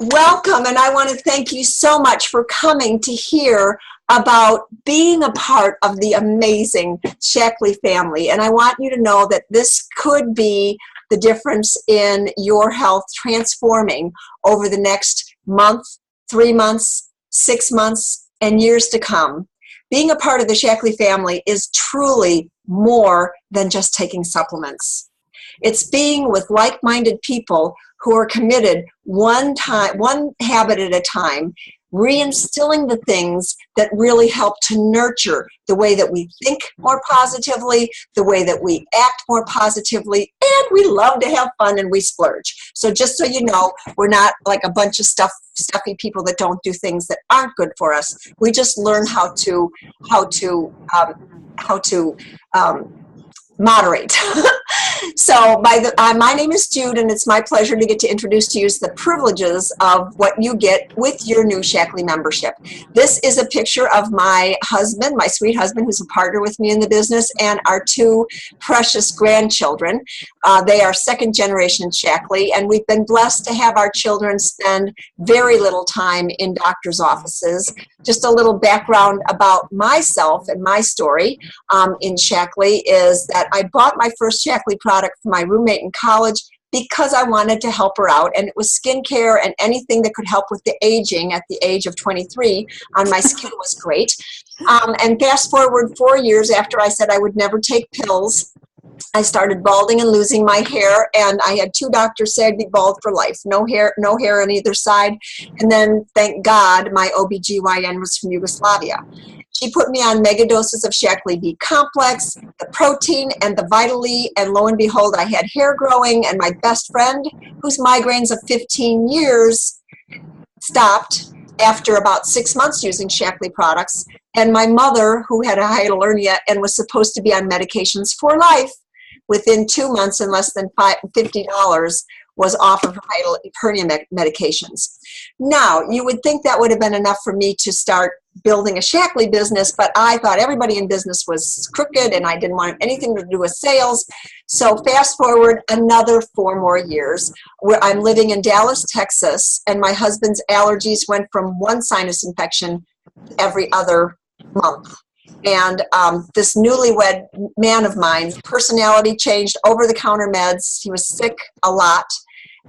Welcome, and I want to thank you so much for coming to hear about being a part of the amazing Shaklee family. And I want you to know that this could be the difference in your health transforming over the next month, 3 months, 6 months, and years to come. Being a part of the Shaklee family is truly more than just taking supplements. It's being with like-minded people who are committed one habit at a time, reinstilling the things that really help to nurture the way that we think more positively, the way that we act more positively, and we love to have fun and we splurge. So just so you know, we're not like a bunch of stuffy people that don't do things that aren't good for us. We just learn how to moderate. So my name is Jude, and it's my pleasure to get to introduce to you the privileges of what you get with your new Shaklee membership. This is a picture of my husband, my sweet husband, who's a partner with me in the business, and our 2 precious grandchildren. They are second generation Shaklee, and we've been blessed to have our children spend very little time in doctors' offices. Just a little background about myself and my story in Shaklee is that I bought my first Shaklee product for my roommate in college because I wanted to help her out, and it was skincare, and anything that could help with the aging at the age of 23 on my skin was great. And fast forward 4 years after I said I would never take pills, I started balding and losing my hair, and I had 2 doctors say I'd be bald for life. No hair on either side. And then, thank God, my OBGYN was from Yugoslavia. She put me on mega doses of Shaklee B complex, the protein, and the Vital E, and lo and behold, I had hair growing, and my best friend, whose migraines of 15 years stopped after about 6 months using Shaklee products, and my mother, who had a hiatal hernia and was supposed to be on medications for life, within 2 months and less than $50 was off of hiatal hernia medications. Now, you would think that would have been enough for me to start building a Shaklee business, but I thought everybody in business was crooked and I didn't want anything to do with sales. So fast forward another 4 more years where I'm living in Dallas, Texas, and my husband's allergies went from 1 sinus infection every other month. And this newlywed man of mine, personality changed, over-the-counter meds. He was sick a lot.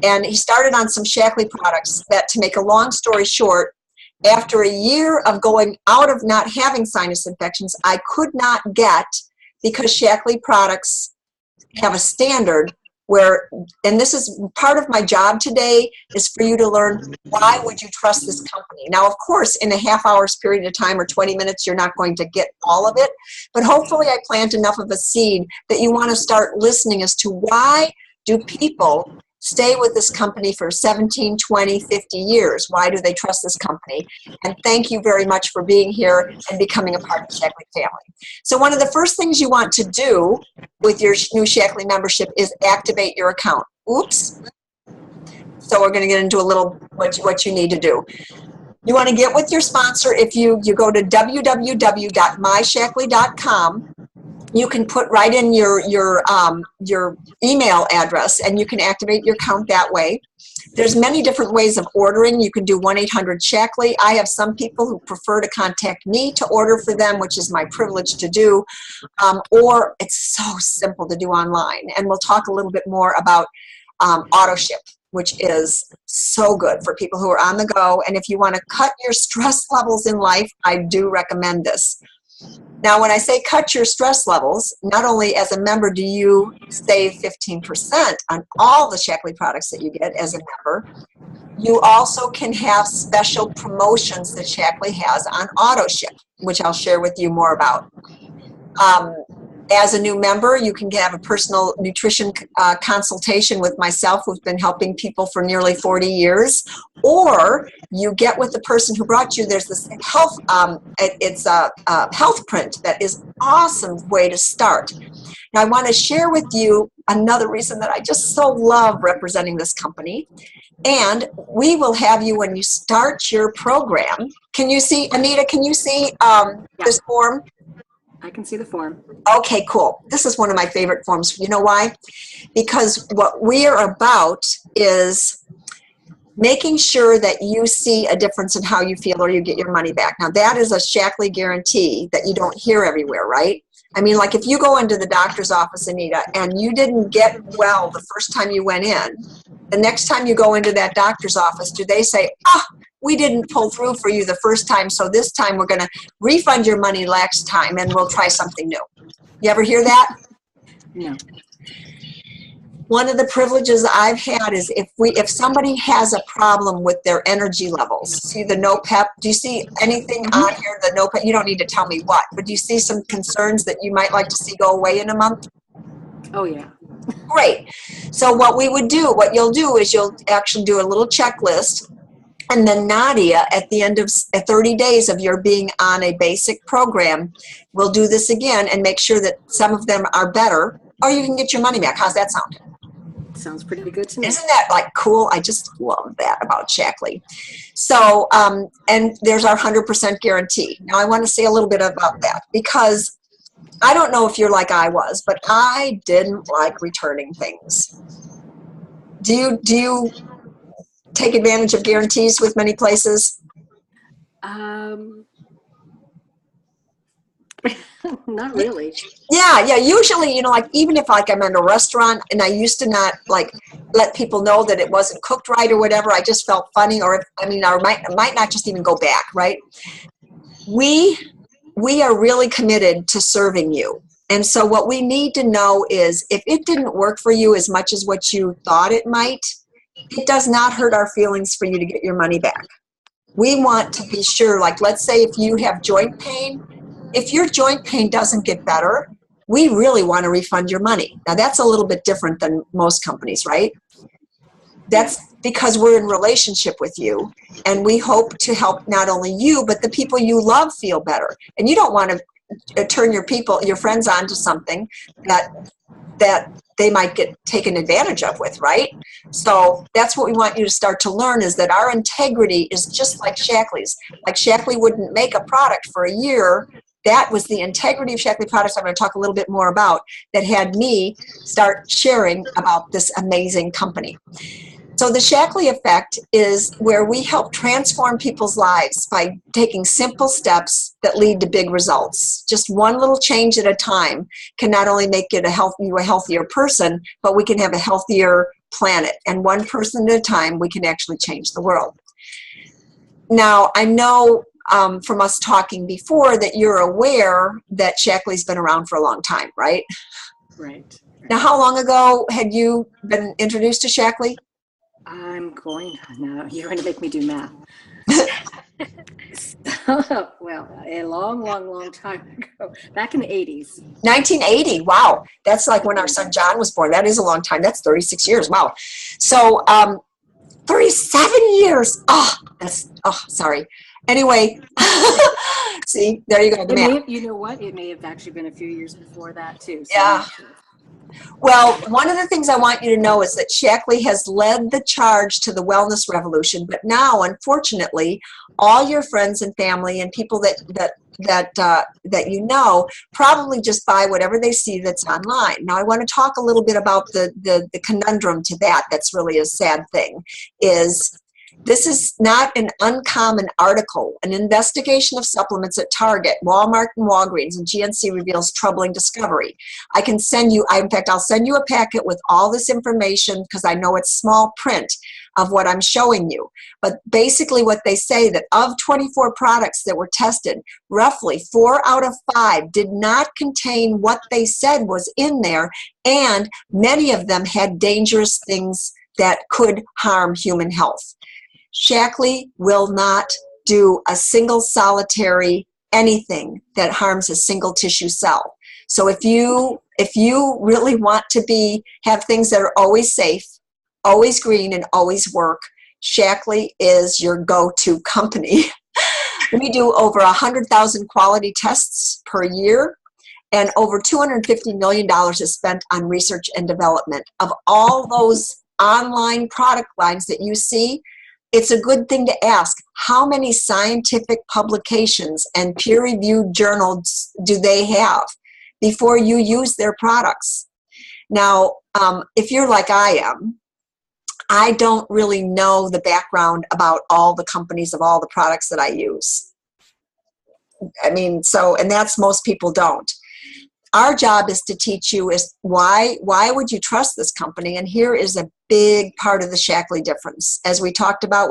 And he started on some Shaklee products that, to make a long story short, after a year of going out of not having sinus infections, I could not get, because Shaklee products have a standard where, and this is part of my job today, is for you to learn, why would you trust this company? Now, of course, in a half-hour's period of time or 20 minutes, you're not going to get all of it, but hopefully I plant enough of a seed that you want to start listening as to why do people stay with this company for 17, 20, 50 years? Why do they trust this company? And thank you very much for being here and becoming a part of the Shaklee family. So one of the first things you want to do with your new Shaklee membership is activate your account. Oops. So we're going to get into a little what you need to do. You want to get with your sponsor. If you go to www.myshaklee.com, you can put right in your email address, and you can activate your account that way. There's many different ways of ordering. You can do 1-800-SHAKLEE. I have some people who prefer to contact me to order for them, which is my privilege to do, or it's so simple to do online. And we'll talk a little bit more about auto ship, which is so good for people who are on the go. And if you want to cut your stress levels in life, I do recommend this. Now, when I say cut your stress levels, not only as a member do you save 15% on all the Shaklee products that you get as a member, you also can have special promotions that Shaklee has on auto ship, which I'll share with you more about. As a new member, you can have a personal nutrition consultation with myself, who's been helping people for nearly 40 years, or you get with the person who brought you. There's this health, it's a health print that is an awesome way to start. Now, I want to share with you another reason that I just so love representing this company. And we will have you, when you start your program, can you see, Anita, can you see this form? I can see the form. Okay, cool. This is one of my favorite forms. You know why? Because what we are about is making sure that you see a difference in how you feel or you get your money back. Now, that is a Shaklee guarantee that you don't hear everywhere, right? I mean, like if you go into the doctor's office, Anita, and you didn't get well the first time you went in, the next time you go into that doctor's office, do they say, we didn't pull through for you the first time, so this time we're going to refund your money next time and we'll try something new? You ever hear that? No. One of the privileges I've had is if somebody has a problem with their energy levels, see the no pep, do you see anything on here, the no pep? You don't need to tell me what, but do you see some concerns that you might like to see go away in a month? Oh, yeah. Great. So what you'll do is you'll actually do a little checklist, and then Nadia, at the end of 30 days of your being on a basic program, will do this again and make sure that some of them are better, or you can get your money back. How's that sound? Sounds pretty good to me. Isn't that like cool? I just love that about Shaklee. So, and there's our 100% guarantee. Now I want to say a little bit about that, because I don't know if you're like I was, but I didn't like returning things. Do you take advantage of guarantees with many places? Not really. Yeah. Usually, like even if like I'm in a restaurant and I used to not like let people know that it wasn't cooked right or whatever, I just felt funny, or I might not just even go back, right? We are really committed to serving you. And so what we need to know is if it didn't work for you as much as what you thought it might, it does not hurt our feelings for you to get your money back. We want to be sure, like let's say if you have joint pain, if your joint pain doesn't get better, we really want to refund your money. Now that's a little bit different than most companies, right? That's because we're in relationship with you, and we hope to help not only you, but the people you love feel better. And you don't want to turn your friends onto something that they might get taken advantage of with, right? So that's what we want you to start to learn, is that our integrity is just like Shaklee's. Like Shaklee wouldn't make a product for a year. That was the integrity of Shaklee products I'm going to talk a little bit more about that had me start sharing about this amazing company. So the Shaklee effect is where we help transform people's lives by taking simple steps that lead to big results. Just one little change at a time can not only make it you a healthier person, but we can have a healthier planet. And one person at a time, we can actually change the world. Now, I know from us talking before that you're aware that Shaklee's been around for a long time, right? Right. Now, how long ago had you been introduced to Shaklee? Now you're going to make me do math. Well, a long time ago, back in the 80s. 1980, wow. That's like when our son John was born. That is a long time. That's 36 years, wow. So 37 years. Sorry. Anyway, see, there you go. The math. You know what? It may have actually been a few years before that, too. So yeah. Well, one of the things I want you to know is that Shaklee has led the charge to the wellness revolution, but now, unfortunately, all your friends and family and people that you know probably just buy whatever they see that's online. Now, I want to talk a little bit about the conundrum to that. That's really a sad thing. This is not an uncommon article. An investigation of supplements at Target, Walmart, and Walgreens, and GNC reveals troubling discovery. I can send you, in fact, I'll send you a packet with all this information because I know it's small print of what I'm showing you. But basically what they say that of 24 products that were tested, roughly 4 out of 5 did not contain what they said was in there, and many of them had dangerous things that could harm human health. Shaklee will not do a single solitary anything that harms a single tissue cell. So if you really want to have things that are always safe, always green, and always work, Shaklee is your go-to company. We do over 100,000 quality tests per year, and over $250 million is spent on research and development. Of all those online product lines that you see, it's a good thing to ask, how many scientific publications and peer-reviewed journals do they have before you use their products? Now, if you're like I am, I don't really know the background about all the companies of all the products that I use. I mean, so, and that's most people don't. Our job is to teach you is why would you trust this company? And here is a big part of the Shaklee difference. As we talked about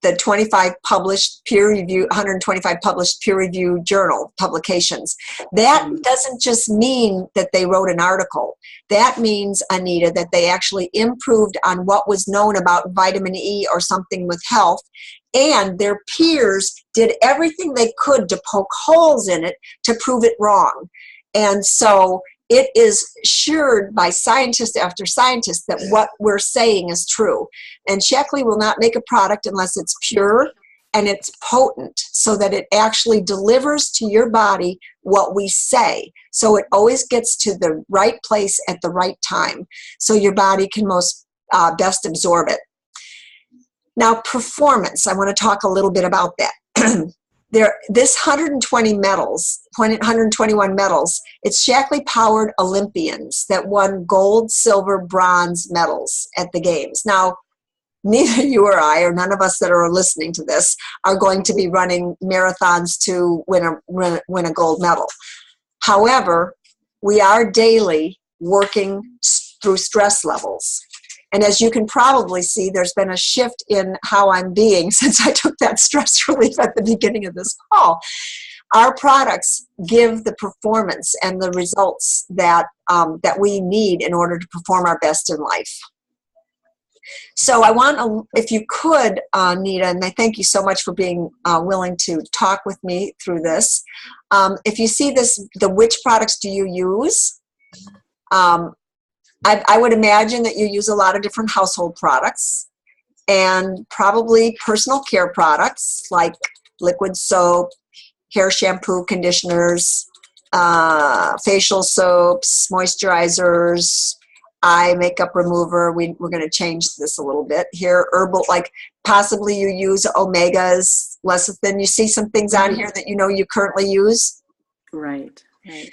the 25 published peer review, 125 published peer review journal publications. That doesn't just mean that they wrote an article. That means, Anita, that they actually improved on what was known about vitamin E or something with health, and their peers did everything they could to poke holes in it to prove it wrong. And so it is assured by scientist after scientist that what we're saying is true. And Shaklee will not make a product unless it's pure and it's potent, so that it actually delivers to your body what we say. So it always gets to the right place at the right time, so your body can most best absorb it. Now, performance, I want to talk a little bit about that. This 121 medals, it's Shaklee powered Olympians that won gold, silver, bronze medals at the games. Now, neither you or I, or none of us that are listening to this, are going to be running marathons to win a gold medal. However, we are daily working through stress levels. And as you can probably see, there's been a shift in how I'm being since I took that stress relief at the beginning of this call. Our products give the performance and the results that, that we need in order to perform our best in life. So I want, if you could, Nita, and I thank you so much for being willing to talk with me through this. If you see this, the which products do you use? I would imagine that you use a lot of different household products and probably personal care products like liquid soap, hair shampoo, conditioners, facial soaps, moisturizers, eye makeup remover. We're going to change this a little bit here. Herbal, like possibly you use omegas, lecithin. You see some things on here that you know you currently use? Right, right.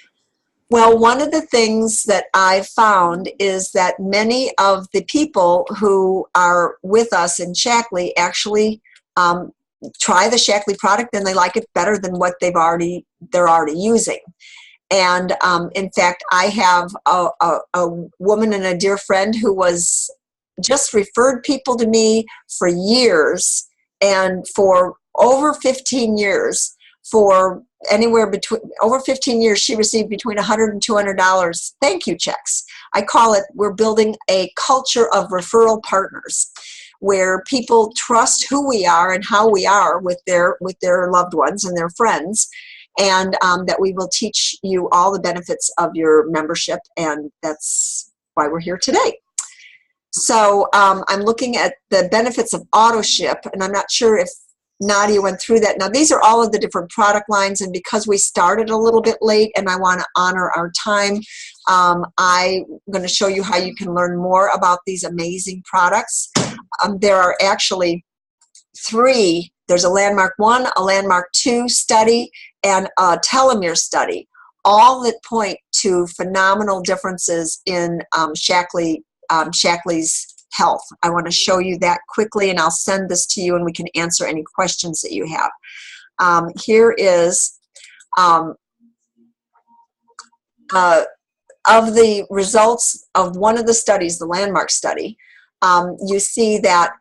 Well, one of the things that I've found is that many of the people who are with us in Shaklee actually try the Shaklee product and they like it better than what they're already using. And in fact, I have a woman and a dear friend who was just referred people to me for years, and for over 15 years, for anywhere between over 15 years, she received between $100 and $200 thank you checks. I call it, we're building a culture of referral partners, where people trust who we are and how we are with their loved ones and their friends, and that we will teach you all the benefits of your membership, and that's why we're here today. So I'm looking at the benefits of auto ship, and I'm not sure if Nadia went through that. Now, these are all of the different product lines, and because we started a little bit late and I want to honor our time, I'm going to show you how you can learn more about these amazing products. There are actually 3. There's a Landmark 1, a Landmark 2 study, and a telomere study, all that point to phenomenal differences in Shaklee's health. I want to show you that quickly, and I'll send this to you and we can answer any questions that you have. Here is of the results of one of the studies, the Landmark study. You see that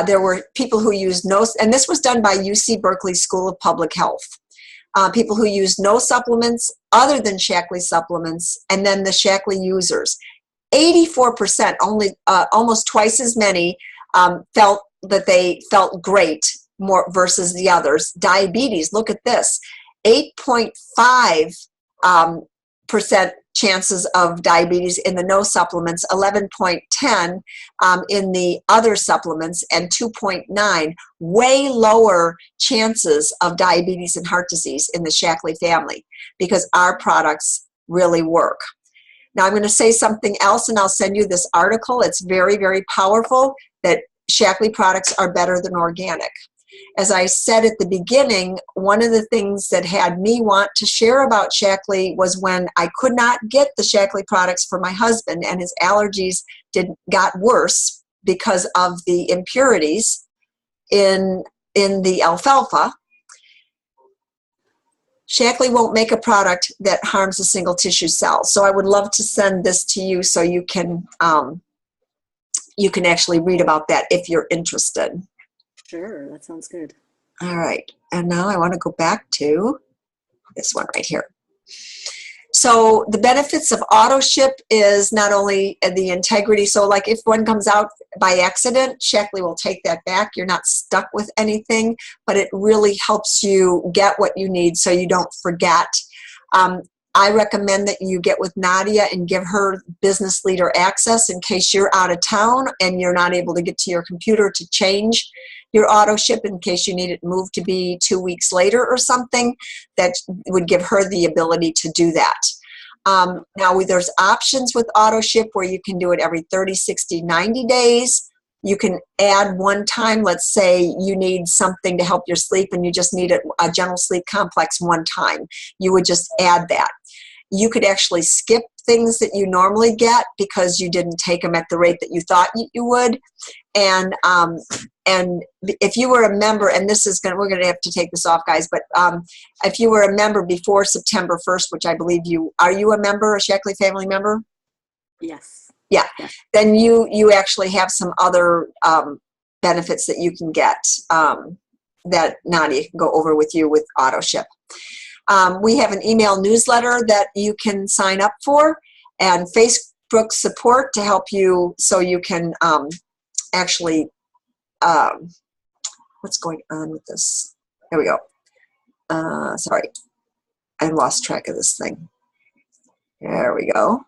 there were people who used no, and this was done by UC Berkeley School of Public Health. People who used no supplements other than Shaklee supplements, and then the Shaklee users. 84%, only almost twice as many, felt that they felt great more versus the others. Diabetes, look at this, 8.5% chances of diabetes in the no supplements, 11.10 in the other supplements, and 2.9, way lower chances of diabetes and heart disease in the Shaklee family, because our products really work. Now I'm going to say something else, and I'll send you this article. It's very, very powerful, that Shaklee products are better than organic. As I said at the beginning, one of the things that had me want to share about Shaklee was when I could not get the Shaklee products for my husband and his allergies got worse because of the impurities in the alfalfa. Shaklee won't make a product that harms a single tissue cell. So I would love to send this to you so you can actually read about that if you're interested. Sure, that sounds good. All right, and now I want to go back to this one right here. So the benefits of auto ship is not only the integrity, so like if one comes out by accident, Shaklee will take that back. You're not stuck with anything, but it really helps you get what you need so you don't forget. I recommend that you get with Nadia and give her business leader access in case you're out of town and you're not able to get to your computer to change your auto ship in case you need it moved to be 2 weeks later or something. That would give her the ability to do that. Now there's options with auto ship where you can do it every 30, 60, 90 days. You can add one time, let's say you need something to help your sleep and you just need a gentle sleep complex one time. You would just add that. You could actually skip things that you normally get because you didn't take them at the rate that you thought you would. And if you were a member, and we're going to have to take this off, guys, but if you were a member before September 1st, which I believe are you a member, a Shaklee family member? Yes. Yeah. Yes. Then you actually have some other benefits that you can get that Nadia can go over with you with auto ship. We have an email newsletter that you can sign up for, and Facebook support to help you so you can actually, what's going on with this? There we go. Sorry, I lost track of this thing. There we go.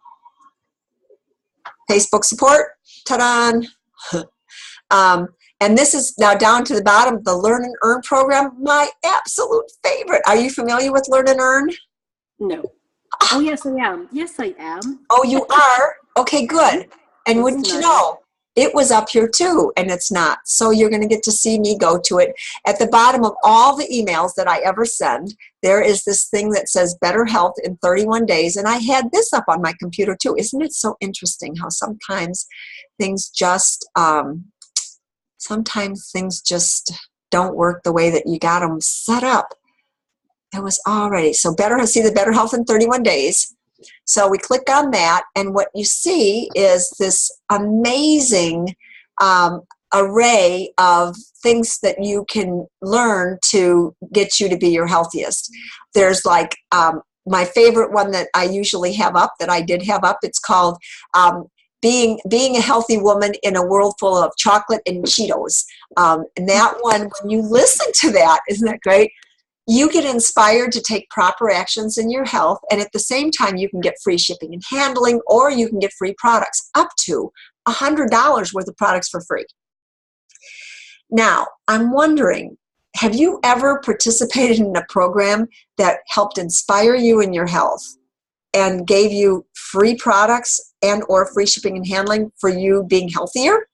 Facebook support, ta-da! And this is now down to the bottom, the Learn and Earn program, my absolute favorite. Are you familiar with Learn and Earn? No. Oh, yes, I am. Yes, I am. Oh, you are? Okay, good. And wouldn't you know, it was up here too, and it's not. So you're going to get to see me go to it. At the bottom of all the emails that I ever send, there is this thing that says Better Health in 31 Days, and I had this up on my computer too. Isn't it so interesting how sometimes things just don't work the way that you got them set up. It was already, so see the Better Health in 31 Days. So we click on that, and what you see is this amazing array of things that you can learn to get you to be your healthiest. There's like my favorite one that I usually have up, that I did have up, it's called being a healthy woman in a world full of chocolate and Cheetos. And that one, when you listen to that, isn't that great? You get inspired to take proper actions in your health, and at the same time you can get free shipping and handling, or you can get free products, up to $100 worth of products for free. Now, I'm wondering, have you ever participated in a program that helped inspire you in your health and gave you free products and or free shipping and handling for you being healthier?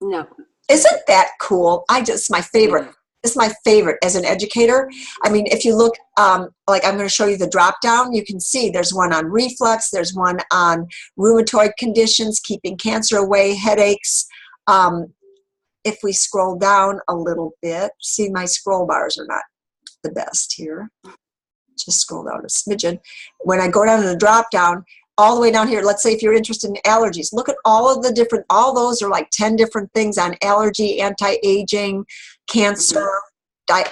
No. Isn't that cool? It's my favorite. Yeah. It's my favorite as an educator. I mean, if you look, like I'm going to show you the drop down, you can see there's one on reflux, there's one on rheumatoid conditions, keeping cancer away, headaches. If we scroll down a little bit, see my scroll bars are not the best here. Just scroll down a smidgen. When I go down to the drop down, all the way down here, let's say if you're interested in allergies, look at all those are like 10 different things on allergy, anti-aging, cancer.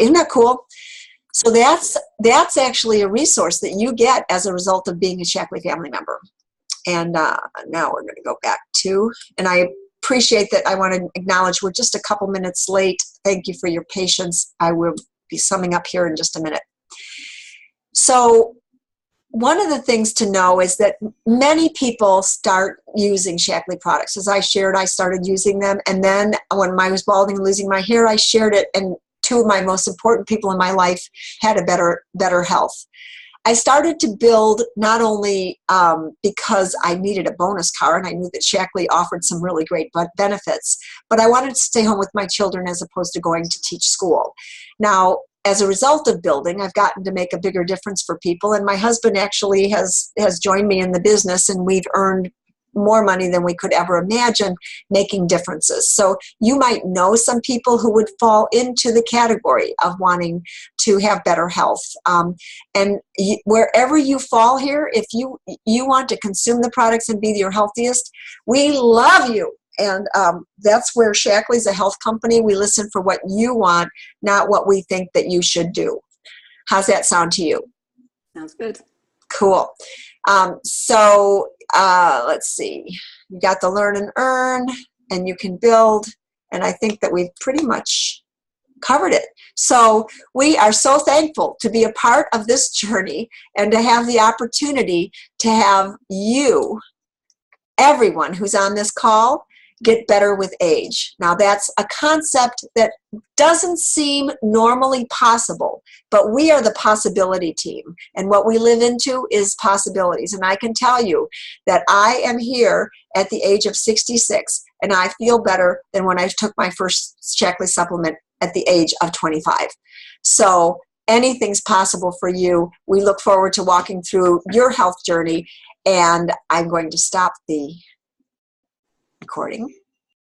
Isn't that cool? So that's actually a resource that you get as a result of being a Shaklee family member. And now we're going to go back to, and I appreciate that. I want to acknowledge we're just a couple minutes late. Thank you for your patience. I will be summing up here in just a minute. So one of the things to know is that many people start using Shaklee products. As I shared, I started using them, and then when I was balding and losing my hair, I shared it, and two of my most important people in my life had a better health. I started to build not only because I needed a bonus car and I knew that Shaklee offered some really great benefits, but I wanted to stay home with my children as opposed to going to teach school. Now, as a result of building, I've gotten to make a bigger difference for people, and my husband actually has joined me in the business, and we've earned more money than we could ever imagine making differences. So you might know some people who would fall into the category of wanting to have better health. Wherever you fall here, if you want to consume the products and be your healthiest, we love you. And that's where Shaklee's a health company. We listen for what you want, not what we think that you should do. How's that sound to you? Sounds good. Cool. Let's see. You got the learn and earn, and you can build. And I think that we've pretty much covered it. So we are so thankful to be a part of this journey and to have the opportunity to have you, everyone who's on this call, get better with age. Now that's a concept that doesn't seem normally possible, but we are the possibility team, and what we live into is possibilities. And I can tell you that I am here at the age of 66, and I feel better than when I took my first Shaklee supplement at the age of 25. So anything's possible for you. We look forward to walking through your health journey, and I'm going to stop the recording.